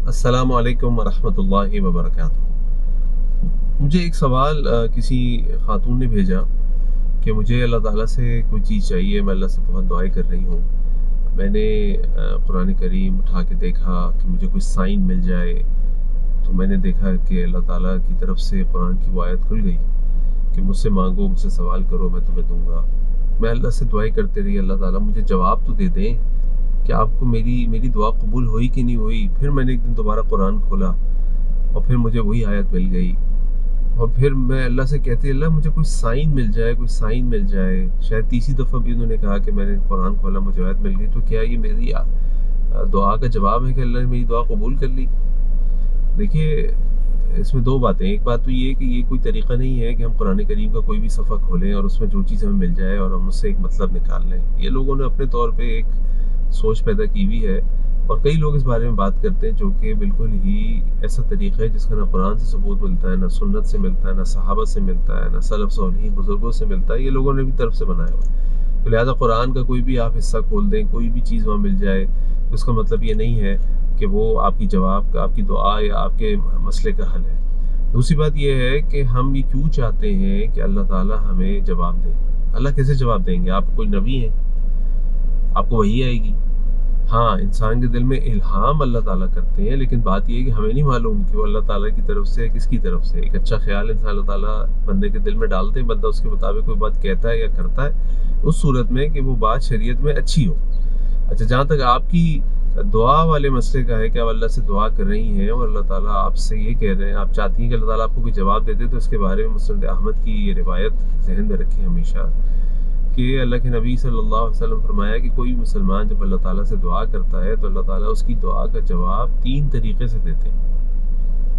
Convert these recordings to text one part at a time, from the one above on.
السلام علیکم ورحمۃ اللہ وبرکاتہ۔ مجھے ایک سوال کسی خاتون نے بھیجا کہ مجھے اللہ تعالیٰ سے کوئی چیز چاہیے، میں اللہ سے بہت دعائیں کر رہی ہوں۔ میں نے قرآن کریم اٹھا کے دیکھا کہ مجھے کوئی سائن مل جائے، تو میں نے دیکھا کہ اللہ تعالیٰ کی طرف سے قرآن کی وہ آیت کھل گئی کہ مجھ سے مانگو، مجھ سے سوال کرو، میں تمہیں دوں گا۔ میں اللہ سے دعائیں کرتے رہی، اللہ تعالیٰ مجھے جواب تو دے دیں کہ آپ کو میری دعا قبول ہوئی کہ نہیں ہوئی۔ پھر میں نے ایک دن دوبارہ قرآن کھولا اور پھر مجھے وہی آیت مل گئی، اور پھر میں اللہ سے کہتی اللہ مجھے کوئی سائن مل جائے، کوئی سائن مل جائے۔ شاید تیسری دفعہ بھی انہوں نے کہا کہ میں نے قرآن کھولا، مجھے آیت مل گئی، تو کیا یہ میری دعا کا جواب ہے کہ اللہ نے میری دعا قبول کر لی؟ دیکھیے، اس میں دو باتیں، ایک بات تو یہ کہ یہ کوئی طریقہ نہیں ہے کہ ہم قرآن کریم کا کوئی بھی صفحہ کھولیں اور اس میں جو چیز ہمیں مل جائے اور ہم اس سے ایک مطلب نکال لیں۔ یہ لوگوں نے اپنے طور پہ ایک سوچ پیدا کی ہوئی ہے، اور کئی لوگ اس بارے میں بات کرتے ہیں جو کہ بالکل ہی ایسا طریقہ ہے جس کا نہ قرآن سے ثبوت ملتا ہے، نہ سنت سے ملتا ہے، نہ صحابہ سے ملتا ہے، نہ سلف صالحین بزرگوں سے ملتا ہے۔ یہ لوگوں نے بھی طرف سے بنایا ہوا ہے، تو لہٰذا قرآن کا کوئی بھی آپ حصہ کھول دیں، کوئی بھی چیز وہاں مل جائے، اس کا مطلب یہ نہیں ہے کہ وہ آپ کی جواب کا، آپ کی دعا یا آپ کے مسئلے کا حل ہے۔ دوسری بات یہ ہے کہ ہم یہ کیوں چاہتے ہیں کہ اللہ تعالیٰ ہمیں جواب دے؟ اللہ کیسے جواب دیں گے؟ آپ کوئی نبی ہیں، آپ کو وحی آئے گی؟ ہاں، انسان کے دل میں الہام اللہ تعالیٰ کرتے ہیں، لیکن بات یہ ہے کہ ہمیں نہیں معلوم کہ وہ اللہ تعالیٰ کی طرف سے کس کی طرف سے۔ ایک اچھا خیال انسان اللہ تعالیٰ بندے کے دل میں ڈالتے ہیں، بندہ اس کے مطابق کوئی بات کہتا ہے یا کرتا ہے، اس صورت میں کہ وہ بات شریعت میں اچھی ہو۔ اچھا، جہاں تک آپ کی دعا والے مسئلے کا ہے کہ آپ اللہ سے دعا کر رہی ہیں اور اللہ تعالیٰ آپ سے یہ کہہ رہے ہیں، آپ چاہتی ہیں کہ اللہ تعالیٰ آپ کو کوئی جواب دے دے، تو اس کے بارے میں مسند احمد کی یہ روایت ذہن میں رکھیں ہمیشہ کہ اللہ کے نبی صلی اللہ علیہ وسلم فرمایا کہ کوئی بھی مسلمان جب اللہ تعالیٰ سے دعا کرتا ہے تو اللہ تعالیٰ اس کی دعا کا جواب 3 طریقے سے دیتے ہیں۔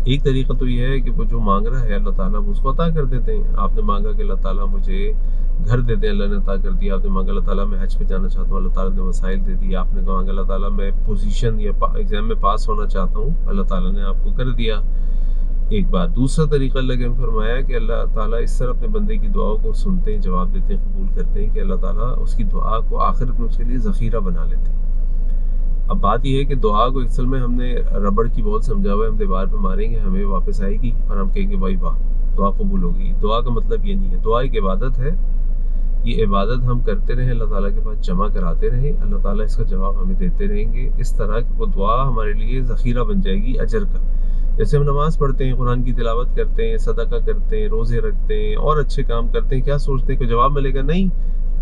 ایک طریقہ تو یہ ہے کہ وہ جو مانگ رہا ہے اللہ تعالیٰ وہ اس کو عطا کر دیتے ہیں۔ آپ نے مانگا کہ اللہ تعالیٰ مجھے گھر دے دیں، اللہ نے عطا کر دیا۔ آپ نے مانگا اللہ تعالیٰ میں حج پہ جانا چاہتا ہوں، اللہ تعالیٰ نے وسائل دے دی۔ آپ نے مانگا اللہ تعالیٰ میں پوزیشن یا ایگزام میں پاس ہونا چاہتا ہوں، اللہ تعالیٰ نے آپ کو کر دیا۔ ایک بات۔ دوسرا طریقہ اللہ نے فرمایا کہ اللہ تعالیٰ اس طرح اپنے بندے کی دعاؤں کو سنتے ہیں، جواب دیتے ہیں، قبول کرتے ہیں کہ اللہ تعالیٰ اس کی دعا کو آخرت میں اس کے لیے ذخیرہ بنا لیتے ہیں۔ اب بات یہ ہے کہ دعا کو اصل میں ہم نے ربڑ کی بال سمجھا ہوا ہے، ہم دیوار پہ ماریں گے ہمیں واپس آئے گی اور ہم کہیں گے بھائی واہ دعا قبول ہوگی۔ دعا کا مطلب یہ نہیں ہے، دعا ایک عبادت ہے، یہ عبادت ہم کرتے رہیں، اللہ تعالیٰ کے پاس جمع کراتے رہیں، اللہ تعالیٰ اس کا جواب ہمیں دیتے رہیں گے، اس طرح کہ وہ دعا ہمارے لیے ذخیرہ بن جائے گی اجر کا۔ جیسے ہم نماز پڑھتے ہیں، قرآن کی تلاوت کرتے ہیں، صدقہ کرتے ہیں، روزے رکھتے ہیں اور اچھے کام کرتے ہیں، کیا سوچتے ہیں کہ جواب ملے گا؟ نہیں،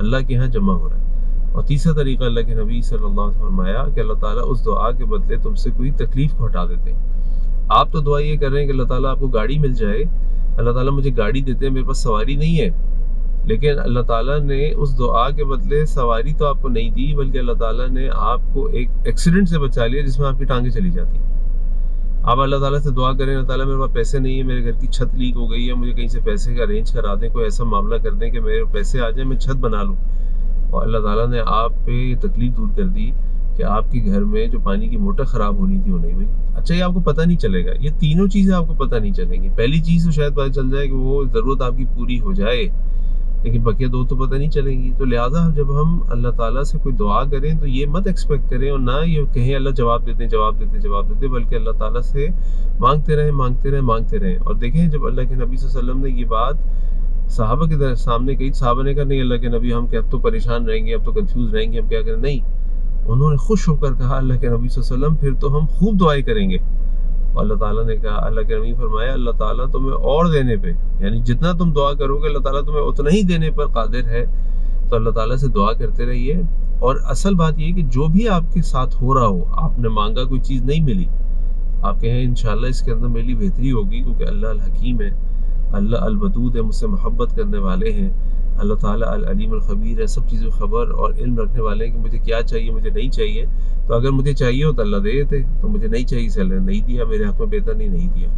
اللہ کے ہاں جمع ہو رہا ہے۔ اور تیسرا طریقہ اللہ کے نبی صلی اللہ علیہ وسلم فرمایا کہ اللہ تعالیٰ اس دعا کے بدلے تم سے کوئی تکلیف کو ہٹا دیتے ہیں۔ آپ تو دعا یہ کر رہے ہیں کہ اللہ تعالیٰ آپ کو گاڑی مل جائے، اللہ تعالیٰ مجھے گاڑی دیتے ہیں، میرے پاس سواری نہیں ہے، لیکن اللہ تعالیٰ نے اس دعا کے بدلے سواری تو آپ کو نہیں دی، بلکہ اللہ تعالیٰ نے آپ کو ایک ایکسیڈنٹ سے بچا لیا جس میں آپ کی ٹانگیں چلی جاتی ہیں۔ آپ اللہ تعالیٰ سے دعا کریں، اللہ تعالیٰ میرے پاس پیسے نہیں ہیں، میرے گھر کی چھت لیک ہو گئی ہے، مجھے کہیں سے پیسے کا ارینج کرا دیں، کوئی ایسا معاملہ کر دیں کہ میرے پیسے آ جائیں، میں چھت بنا لوں، اور اللہ تعالیٰ نے آپ پہ یہ تکلیف دور کر دی کہ آپ کے گھر میں جو پانی کی موٹر خراب ہونی تھی وہ نہیں ہوئی۔ اچھا، یہ آپ کو پتہ نہیں چلے گا، یہ تینوں چیزیں آپ کو پتہ نہیں چلیں گی۔ پہلی چیز تو شاید پتہ چل جائے کہ وہ ضرورت آپ کی پوری ہو جائے، لیکن بقیہ 2 تو پتہ نہیں چلیں گی۔ تو لہٰذا جب ہم اللہ تعالیٰ سے کوئی دعا کریں تو یہ مت ایکسپیکٹ کریں اور نہ یہ کہیں اللہ جواب دیتے ہیں، جواب دیتے ہیں، جواب دیتے ہیں، بلکہ اللہ تعالیٰ سے مانگتے رہیں، مانگتے رہیں، مانگتے رہیں۔ اور دیکھیں، جب اللہ کے نبی صلی اللہ علیہ وسلم نے یہ بات صحابہ کے سامنے کہی، صحابہ نے کہا نہیں اللہ کے نبی ہم کہ اب تو پریشان رہیں گے، اب تو کنفیوز رہیں گے، ہم کیا کریں؟ نہیں، انہوں نے خوش ہو کر کہا اللہ کے نبی صلی اللہ علیہ وسلم پھر تو ہم خوب دعائیں کریں گے۔ اور اللہ تعالیٰ نے کہا، اللہ کے نبی فرمایا اللہ تعالیٰ تمہیں اور دینے پہ، یعنی جتنا تم دعا کرو گے اللہ تعالیٰ تمہیں اتنا ہی دینے پر قادر ہے۔ تو اللہ تعالیٰ سے دعا کرتے رہیے، اور اصل بات یہ کہ جو بھی آپ کے ساتھ ہو رہا ہو، آپ نے مانگا کوئی چیز نہیں ملی، آپ کہیں انشاءاللہ اس کے اندر میری بہتری ہوگی، کیونکہ اللہ الحکیم ہے، اللہ الودود ہے، مجھ سے محبت کرنے والے ہیں، اللہ تعالیٰ العلیم الخبیر ہے، سب چیزوں خبر اور علم رکھنے والے ہیں کہ مجھے کیا چاہیے، مجھے نہیں چاہیے۔ تو اگر مجھے چاہیے ہو تو اللہ دے دیتے، تو مجھے نہیں چاہیے سے اللہ نے نہیں دیا، میرے حق میں بہتر نہیں دیا۔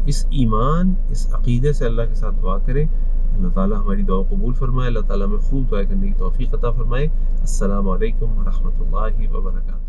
اس ایمان، اس عقیدے سے اللہ کے ساتھ دعا کریں، اللہ تعالیٰ ہماری دعا قبول فرمائے، اللہ تعالیٰ ہمیں خوب دعا کرنے کی توفیق عطا فرمائے۔ السلام علیکم ورحمۃ اللہ وبرکاتہ۔